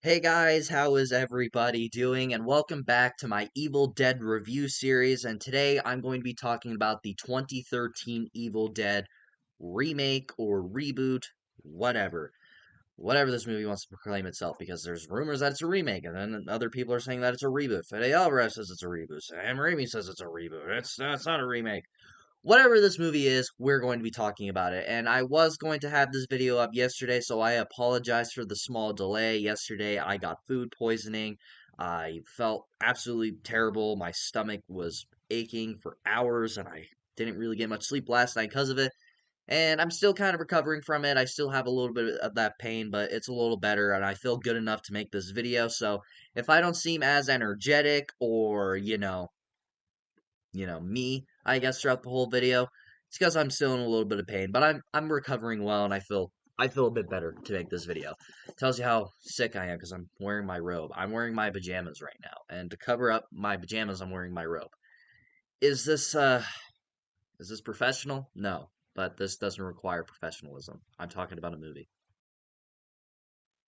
Hey guys, how is everybody doing? And welcome back to my Evil Dead review series. And today I'm going to be talking about the 2013 Evil Dead remake or reboot, whatever. Whatever this movie wants to proclaim itself, because there's rumors that it's a remake, and then other people are saying that it's a reboot. Fede Alvarez says it's a reboot. Sam Raimi says it's a reboot. It's not a remake. Whatever this movie is, we're going to be talking about it. And I was going to have this video up yesterday, so I apologize for the small delay. Yesterday, I got food poisoning. I felt absolutely terrible. My stomach was aching for hours, and I didn't really get much sleep last night because of it. And I'm still kind of recovering from it. I still have a little bit of that pain, but it's a little better, and I feel good enough to make this video. So if I don't seem as energetic or, me, I guess, throughout the whole video. It's because I'm still in a little bit of pain, but I'm recovering well, and I feel a bit better to make this video. Tells you how sick I am because I'm wearing my robe. I'm wearing my pajamas right now, and to cover up my pajamas, I'm wearing my robe. Is this professional? No, but this doesn't require professionalism. I'm talking about a movie.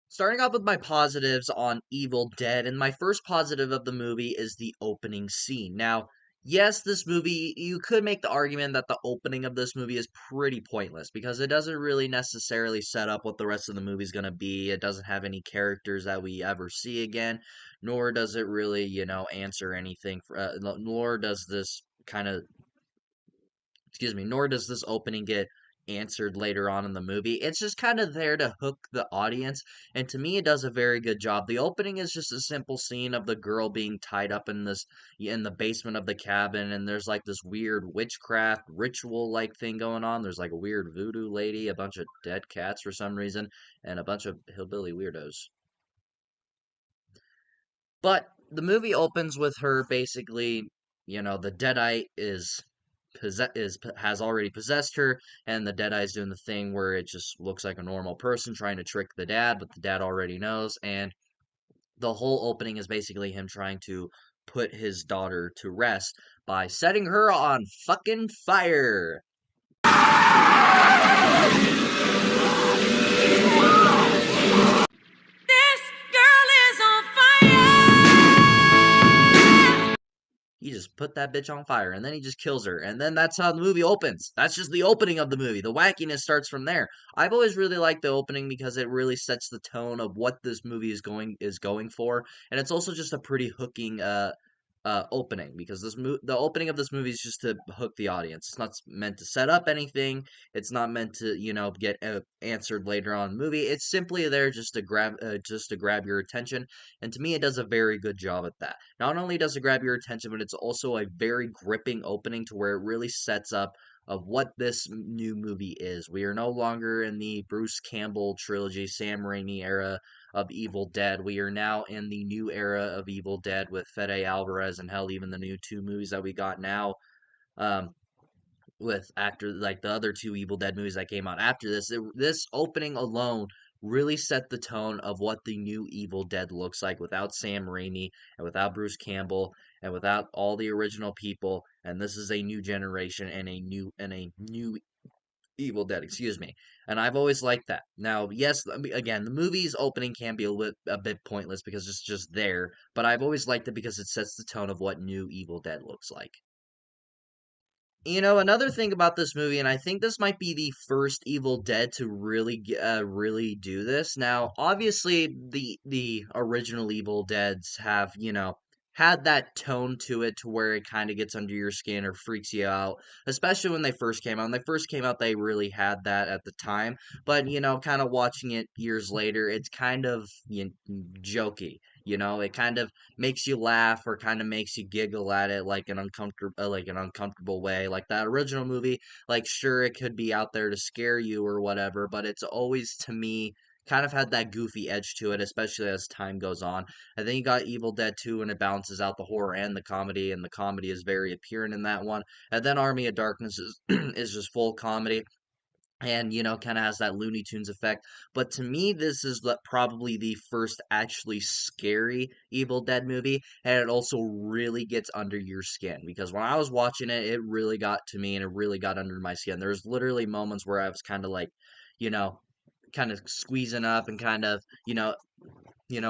Starting off with my positives on Evil Dead, and my first positive of the movie is the opening scene. Now, yes, this movie, you could make the argument that the opening of this movie is pretty pointless because it doesn't really necessarily set up what the rest of the movie is going to be. It doesn't have any characters that we ever see again, nor does it really, answer anything, nor does this kind of nor does this opening get answered later on in the movie. It's just kind of there to hook the audience, and to me, it does a very good job. The opening is just a simple scene of the girl being tied up in the basement of the cabin, and there's like this weird witchcraft ritual like thing going on. There's like a weird voodoo lady, a bunch of dead cats for some reason, and a bunch of hillbilly weirdos. But the movie opens with her basically, the deadite has already possessed her, and the Deadeye's doing the thing where it just looks like a normal person trying to trick the dad, but the dad already knows, and the whole opening is basically him trying to put his daughter to rest by setting her on fucking fire. This girl is on fire! He just put that bitch on fire, and then he just kills her, and then that's how the movie opens. That's just the opening of the movie. The wackiness starts from there. I've always really liked the opening because it really sets the tone of what this movie is going for, and it's also just a pretty hooking opening because the opening of this movie is just to hook the audience. It's not meant to set up anything. It's not meant to get answered later on in the movie. It's simply there just to grab your attention, and to me, it does a very good job at that. Not only does it grab your attention, but it's also a very gripping opening to where it really sets up of what this new movie is. We are no longer in the Bruce Campbell trilogy, Sam Raimi era of Evil Dead. We are now in the new era of Evil Dead with Fede Alvarez, and hell, even the new two movies that we got now. Um, with actor like the other two Evil Dead movies that came out after this, this opening alone really set the tone of what the new Evil Dead looks like without Sam Raimi and without Bruce Campbell and without all the original people. And this is a new generation and a new Evil Dead, excuse me. And I've always liked that. Now, yes, again, the movie's opening can be a bit pointless because it's just there, but I've always liked it because it sets the tone of what new Evil Dead looks like. Another thing about this movie, and I think this might be the first Evil Dead to really do this. Now, obviously, the original Evil Deads have, had that tone to it to where it kind of gets under your skin or freaks you out, especially when they first came out. When they first came out, they really had that at the time, but kind of watching it years later, it's kind of jokey. It kind of makes you laugh or kind of makes you giggle at it like an uncomfortable way. Like that original movie, like sure it could be out there to scare you or whatever, but it's always to me kind of had that goofy edge to it, especially as time goes on. And then you got Evil Dead 2 and it balances out the horror and the comedy, and the comedy is very apparent in that one. And then Army of Darkness is is just full comedy and kind of has that Looney Tunes effect. But to me, this is probably the first actually scary Evil Dead movie, and it also really gets under your skin because when I was watching it, it really got to me and it really got under my skin. There's literally moments where I was kind of like, you know, kind of squeezing up and kind of,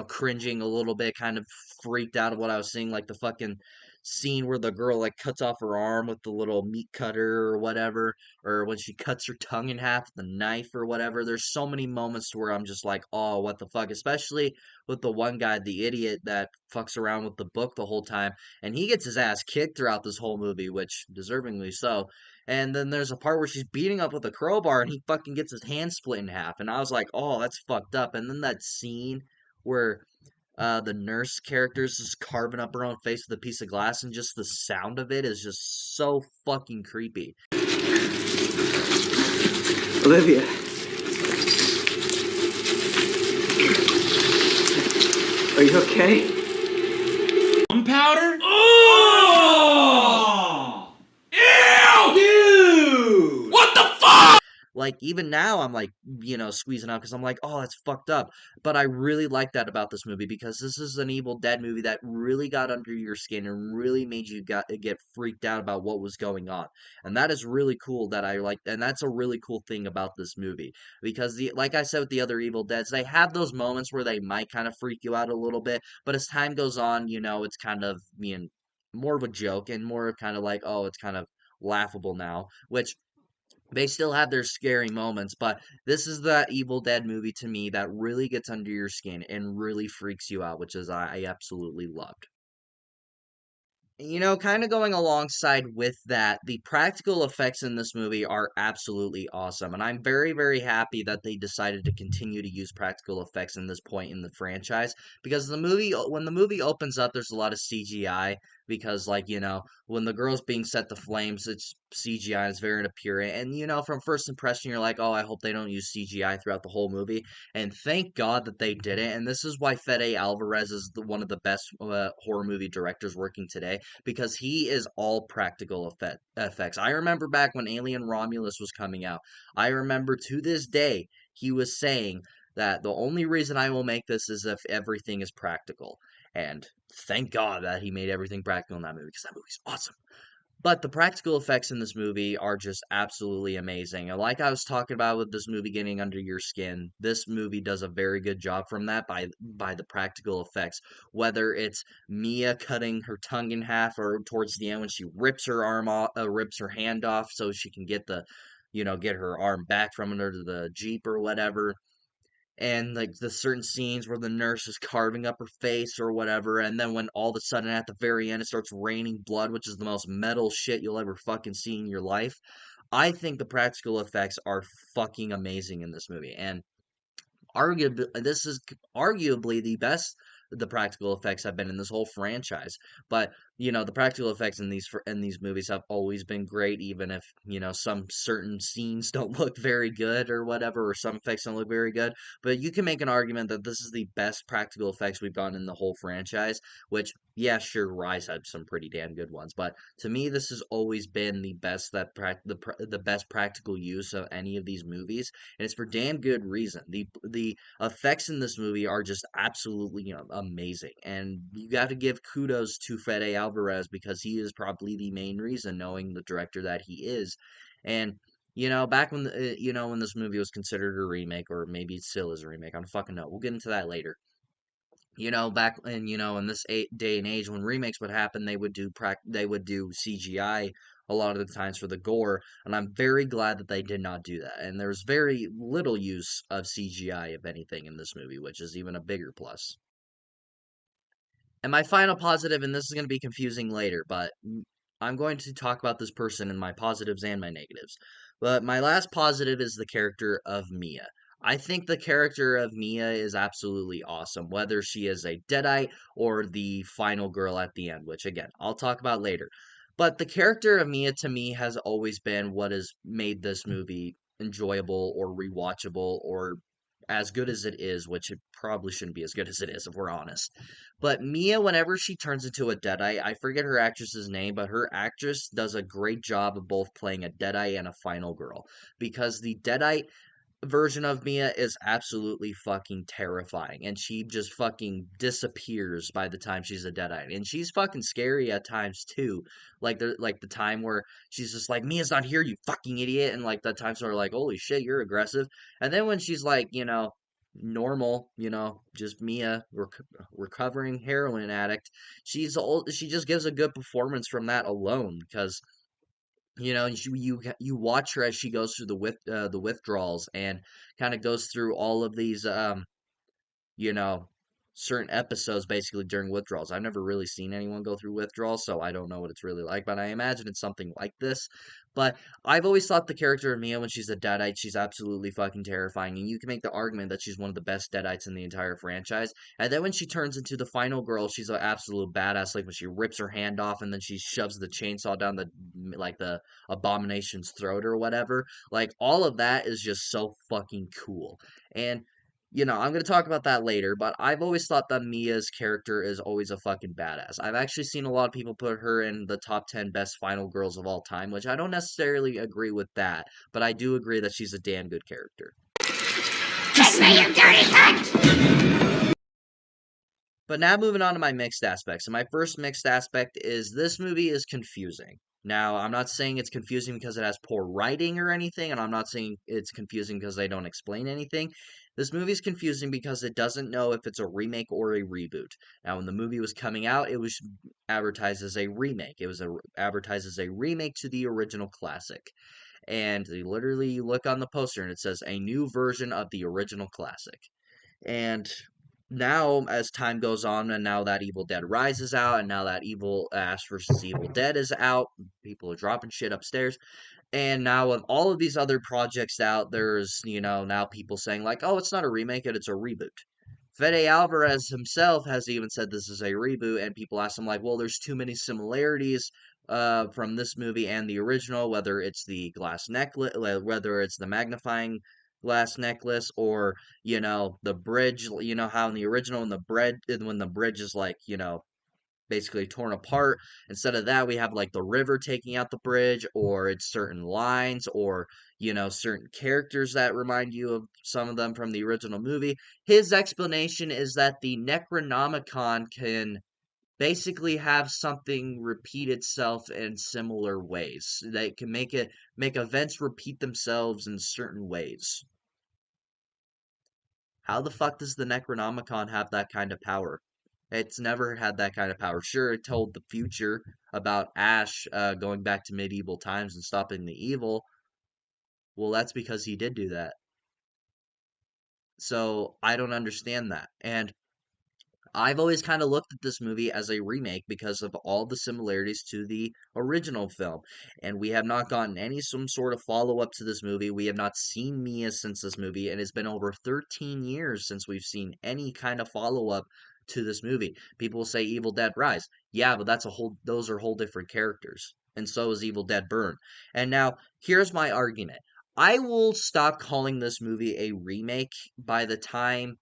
cringing a little bit, kind of freaked out of what I was seeing, like the fucking scene where the girl like cuts off her arm with the little meat cutter or whatever, or when she cuts her tongue in half with the knife or whatever. There's so many moments to where I'm just like, oh, what the fuck, especially with the one guy, the idiot that fucks around with the book the whole time, and he gets his ass kicked throughout this whole movie, which deservingly so. And then there's a part where she's beating up with a crowbar and he fucking gets his hand split in half. And I was like, oh, that's fucked up. And then that scene where the nurse character is just carving up her own face with a piece of glass, and just the sound of it is just so fucking creepy. Olivia. Are you okay? Gunpowder? Oh! Ew! Dude! What the fuck? Like, even now, I'm like, squeezing out because I'm like, oh, that's fucked up. But I really like that about this movie because this is an Evil Dead movie that really got under your skin and really made you get freaked out about what was going on. And that is really cool that I like, and that's a really cool thing about this movie because like I said with the other Evil Deads, they have those moments where they might kind of freak you out a little bit, but as time goes on, it's kind of being more of a joke and more of kind of like, oh, it's kind of laughable now, which they still have their scary moments, but this is that Evil Dead movie to me that really gets under your skin and really freaks you out, which is I absolutely loved. Kind of going alongside with that, the practical effects in this movie are absolutely awesome. And I'm very, very happy that they decided to continue to use practical effects in this point in the franchise. Because when the movie opens up, there's a lot of CGI. Because, like, when the girl's being set to flames, it's CGI, it's very inapparent. And, from first impression, you're like, oh, I hope they don't use CGI throughout the whole movie. And thank God that they didn't. And this is why Fede Alvarez is one of the best horror movie directors working today because he is all practical effects. I remember back when Alien Romulus was coming out, I remember to this day he was saying that the only reason I will make this is if everything is practical. And thank God that he made everything practical in that movie because that movie's awesome. But the practical effects in this movie are just absolutely amazing. And like I was talking about with this movie getting under your skin, this movie does a very good job from that by the practical effects. Whether it's Mia cutting her tongue in half or towards the end when she rips her arm off, rips her hand off so she can get her arm back from under the Jeep or whatever, and like the certain scenes where the nurse is carving up her face or whatever, and then when all of a sudden at the very end it starts raining blood, which is the most metal shit you'll ever fucking see in your life. I think the practical effects are fucking amazing in this movie, and this is arguably the best the practical effects have been in this whole franchise. But the practical effects in these movies have always been great, even if some certain scenes don't look very good or whatever, or some effects don't look very good. But you can make an argument that this is the best practical effects we've gotten in the whole franchise. Which, yeah, sure, Rise had some pretty damn good ones, but to me, this has always been the best the best practical use of any of these movies, and it's for damn good reason. The effects in this movie are just absolutely amazing, and you got to give kudos to Fede Alvarez because he is probably the main reason, knowing the director that he is. And back when when this movie was considered a remake, or maybe it still is a remake, I don't fucking know. We'll get into that later. Back in in this day and age when remakes would happen, they would do CGI a lot of the times for the gore, and I'm very glad that they did not do that. And there's very little use of CGI, if anything, in this movie, which is even a bigger plus. And my final positive, and this is going to be confusing later, but I'm going to talk about this person in my positives and my negatives. But my last positive is the character of Mia. I think the character of Mia is absolutely awesome, whether she is a Deadite or the final girl at the end, which again, I'll talk about later. But the character of Mia to me has always been what has made this movie enjoyable or rewatchable or as good as it is, which it probably shouldn't be as good as it is if we're honest. But Mia, whenever she turns into a Deadite, I forget her actress's name, but her actress does a great job of both playing a Deadite and a final girl. Because the Deadite version of Mia is absolutely fucking terrifying, and she just fucking disappears by the time she's a Deadite. And she's fucking scary at times too. Like the time where she's just like, Mia's not here, you fucking idiot, and like the times where like, holy shit, you're aggressive. And then when she's like, normal, just Mia, recovering heroin addict. She's old. She just gives a good performance from that alone because you watch her as she goes through the withdrawals and kind of goes through all of these you know, certain episodes basically during withdrawals. I've never really seen anyone go through withdrawals, so I don't know what it's really like, but I imagine it's something like this. But I've always thought the character of Mia when she's a deadite, she's absolutely fucking terrifying, and you can make the argument that she's one of the best deadites in the entire franchise. And then when she turns into the final girl, she's an absolute badass, like when she rips her hand off and then she shoves the chainsaw down the abomination's throat or whatever. Like all of that is just so fucking cool. And I'm going to talk about that later, but I've always thought that Mia's character is always a fucking badass. I've actually seen a lot of people put her in the top 10 best final girls of all time, which I don't necessarily agree with that, but I do agree that she's a damn good character. Kiss me, you dirty cunt! But now moving on to my mixed aspects. And my first mixed aspect is this movie is confusing. Now, I'm not saying it's confusing because it has poor writing or anything, and I'm not saying it's confusing because they don't explain anything. This movie is confusing because it doesn't know if it's a remake or a reboot. Now, when the movie was coming out, it was advertised as a remake. It was advertised as a remake to the original classic. And literally, you look on the poster and it says a new version of the original classic. And now, as time goes on, and now that Evil Dead Rise is out, and now that Evil Ash versus Evil Dead is out, people are dropping shit upstairs. And now with all of these other projects out, there's, now people saying like, oh, it's not a remake, it's a reboot. Fede Alvarez himself has even said this is a reboot, and people ask him like, well, there's too many similarities from this movie and the original, whether it's the glass necklace, whether it's the magnifying glass necklace, or the bridge. How in the original, when the bridge is like basically torn apart. Instead of that, we have like the river taking out the bridge, or it's certain lines, or certain characters that remind you of some of them from the original movie. His explanation is that the Necronomicon can basically have something repeat itself in similar ways. They can make events repeat themselves in certain ways. How the fuck does the Necronomicon have that kind of power? It's never had that kind of power. Sure, it told the future about Ash going back to medieval times and stopping the evil. Well, that's because he did do that. So I don't understand that. And I've always kind of looked at this movie as a remake because of all the similarities to the original film. And we have not gotten some sort of follow up to this movie. We have not seen Mia since this movie, and it's been over 13 years since we've seen any kind of follow up to this movie. People say Evil Dead Rise. Yeah, but those are whole different characters. And so is Evil Dead Burn. And now here's my argument. I will stop calling this movie a remake by the time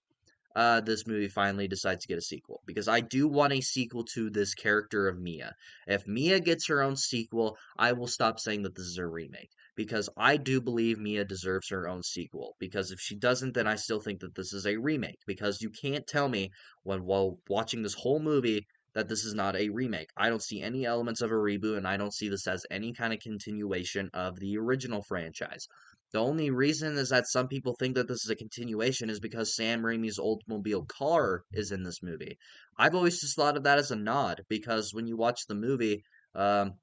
this movie finally decides to get a sequel, because I do want a sequel to this character of Mia. If Mia gets her own sequel, I will stop saying that this is a remake, because I do believe Mia deserves her own sequel. Because if she doesn't, then I still think that this is a remake, because you can't tell me while watching this whole movie that this is not a remake. I don't see any elements of a reboot, and I don't see this as any kind of continuation of the original franchise. The only reason is that some people think that this is a continuation is because Sam Raimi's Oldsmobile car is in this movie. I've always just thought of that as a nod, because when you watch the movie, um,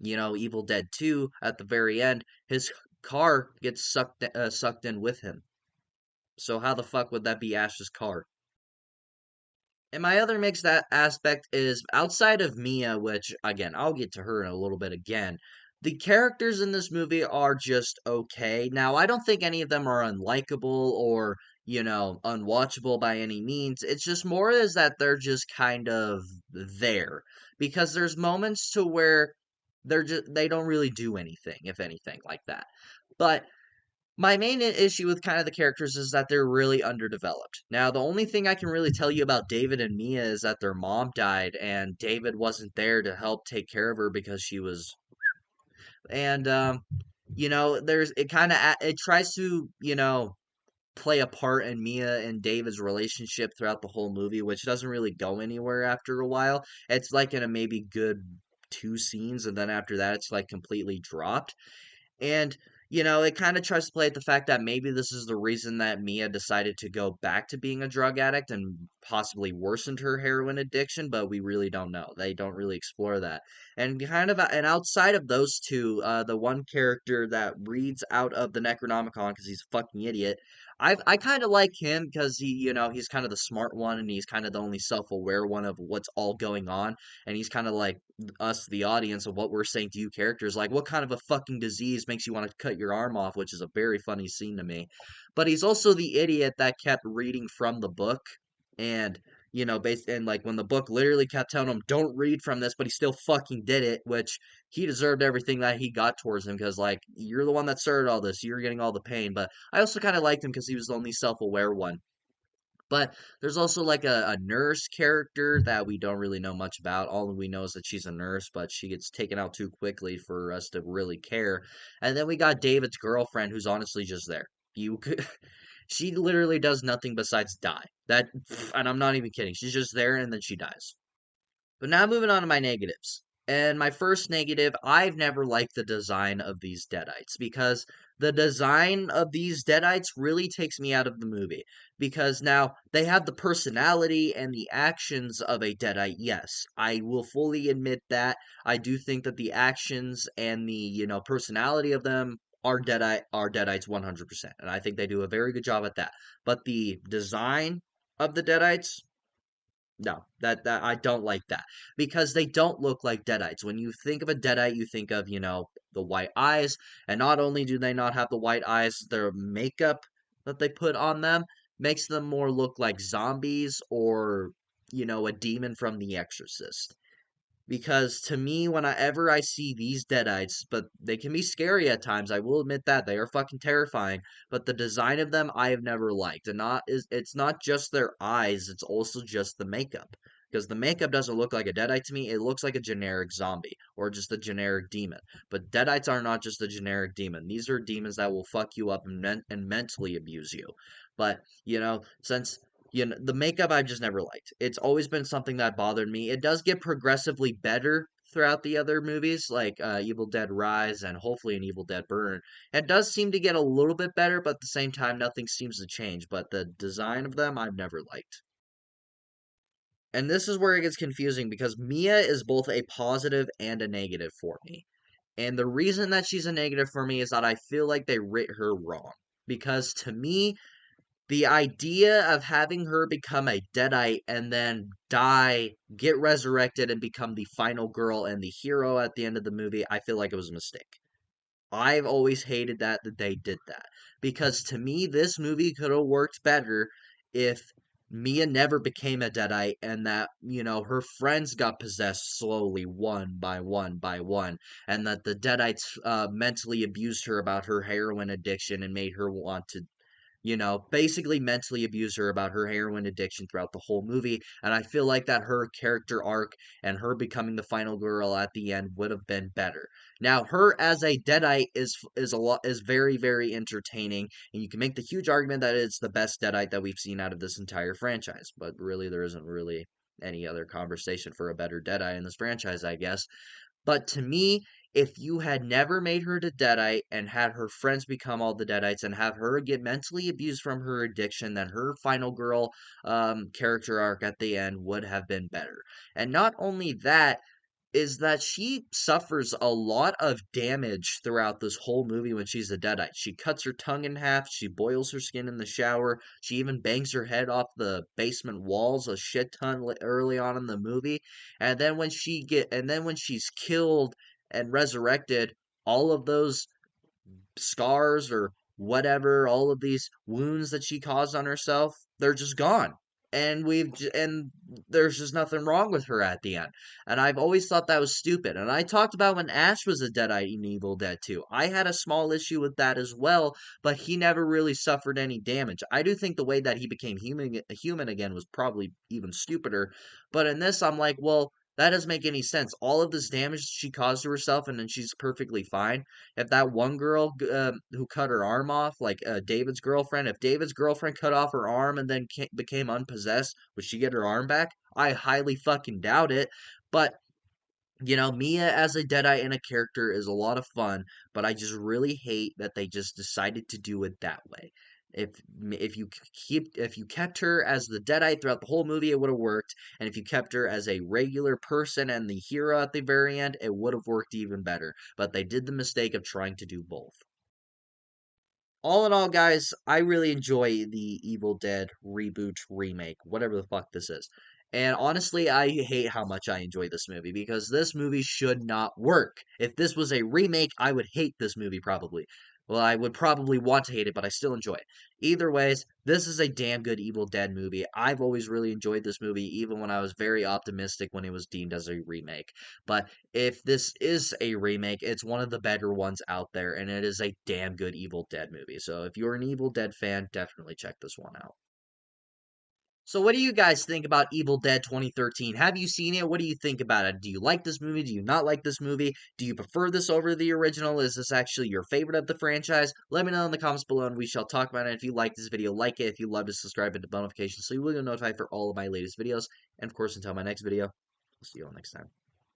Evil Dead 2, at the very end, his car gets sucked in with him. So how the fuck would that be Ash's car? And my other mixed aspect is outside of Mia, which, again, I'll get to her in a little bit again. The characters in this movie are just okay. Now, I don't think any of them are unlikable or, unwatchable by any means. It's just more is that they're just kind of there. Because there's moments to where they don't really do anything, if anything, like that. But my main issue with kind of the characters is that they're really underdeveloped. Now, the only thing I can really tell you about David and Mia is that their mom died, and David wasn't there to help take care of her because she was. And there's it tries to play a part in Mia and David's relationship throughout the whole movie, which doesn't really go anywhere after a while. It's like in a maybe good two scenes, and then after that, it's like completely dropped. And it kind of tries to play at the fact that maybe this is the reason that Mia decided to go back to being a drug addict and possibly worsened her heroin addiction, but we really don't know. They don't really explore that. And outside of those two, the one character that reads out of the Necronomicon because he's a fucking idiot, I kind of like him because he's kind of the smart one and he's kind of the only self-aware one of what's all going on, and he's kind of like us, the audience, of what we're saying to you characters, like what kind of a fucking disease makes you want to cut your arm off, which is a very funny scene to me. But he's also the idiot that kept reading from the book, and based and like when the book literally kept telling him don't read from this, but he still fucking did it, which he deserved everything that he got towards him because like you're the one that started all this, you're getting all the pain. But I also kind of liked him because he was the only self-aware one. But there's also like a nurse character that we don't really know much about. All we know is that she's a nurse, but she gets taken out too quickly for us to really care. And then we got David's girlfriend, who's honestly just there. You could, she literally does nothing besides die. And I'm not even kidding. She's just there and then she dies. But now moving on to my negatives. And my first negative, I've never liked the design of these Deadites because the design of these Deadites really takes me out of the movie. Because now they have the personality and the actions of a Deadite, yes. I will fully admit that. I do think that the actions and the personality of them are Deadites 100%. And I think they do a very good job at that. But the design of the Deadites, no, that I don't like that because they don't look like deadites. When you think of a deadite, you think of, the white eyes, and not only do they not have the white eyes, their makeup that they put on them makes them more look like zombies or, a demon from The Exorcist. Because to me, whenever I see these deadites, but they can be scary at times, I will admit that they are fucking terrifying. But the design of them, I have never liked, and it's not just their eyes; it's also just the makeup. Because the makeup doesn't look like a deadite to me; it looks like a generic zombie or just a generic demon. But deadites are not just a generic demon; these are demons that will fuck you up and mentally abuse you. But since the makeup I've just never liked. It's always been something that bothered me. It does get progressively better throughout the other movies, like Evil Dead Rise and hopefully an Evil Dead Burn. It does seem to get a little bit better, but at the same time, nothing seems to change. But the design of them, I've never liked. And this is where it gets confusing because Mia is both a positive and a negative for me. And the reason that she's a negative for me is that I feel like they writ her wrong. Because to me, the idea of having her become a deadite and then die, get resurrected, and become the final girl and the hero at the end of the movie, I feel like it was a mistake. I've always hated that they did that. Because to me, this movie could have worked better if Mia never became a deadite and that, her friends got possessed slowly one by one by one, and that the deadites mentally abused her about her heroin addiction and made her want to basically mentally abused her about her heroin addiction throughout the whole movie. And I feel like that her character arc and her becoming the final girl at the end would have been better. Now, her as a deadite is very very entertaining, and you can make the huge argument that it's the best deadite that we've seen out of this entire franchise. But really, there isn't really any other conversation for a better deadite in this franchise, I guess. But to me, if you had never made her to Deadite and had her friends become all the Deadites and have her get mentally abused from her addiction, then her final girl character arc at the end would have been better. And not only that, is that she suffers a lot of damage throughout this whole movie when she's a deadite. She cuts her tongue in half, she boils her skin in the shower, she even bangs her head off the basement walls a shit ton early on in the movie. And then when she's killed and resurrected, all of those scars or whatever, all of these wounds that she caused on herself, they're just gone. And there's just nothing wrong with her at the end. And I've always thought that was stupid. And I talked about when Ash was a Deadite in Evil Dead 2. I had a small issue with that as well, but he never really suffered any damage. I do think the way that he became human again was probably even stupider. But in this, I'm like, well, that doesn't make any sense. All of this damage she caused to herself, and then she's perfectly fine. If that one girl who cut her arm off, like David's girlfriend, if David's girlfriend cut off her arm and then became unpossessed, would she get her arm back? I highly fucking doubt it. But You know, Mia as a Deadeye in a character is a lot of fun, but I just really hate that they just decided to do it that way. If you kept her as the Deadeye throughout the whole movie, it would have worked, and if you kept her as a regular person and the hero at the very end, it would have worked even better. But they did the mistake of trying to do both. All in all, guys, I really enjoy the Evil Dead reboot, remake, whatever the fuck this is. And honestly, I hate how much I enjoy this movie because this movie should not work. If this was a remake, I would hate this movie probably. Well, I would probably want to hate it, but I still enjoy it. Either ways, this is a damn good Evil Dead movie. I've always really enjoyed this movie, even when I was very optimistic when it was deemed as a remake. But if this is a remake, it's one of the better ones out there, and it is a damn good Evil Dead movie. So if you're an Evil Dead fan, definitely check this one out. So what do you guys think about Evil Dead 2013? Have you seen it? What do you think about it? Do you like this movie? Do you not like this movie? Do you prefer this over the original? Is this actually your favorite of the franchise? Let me know in the comments below and we shall talk about it. If you like this video, like it. If you love to subscribe and to notifications so you will get notified for all of my latest videos. And of course, until my next video, I'll see you all next time.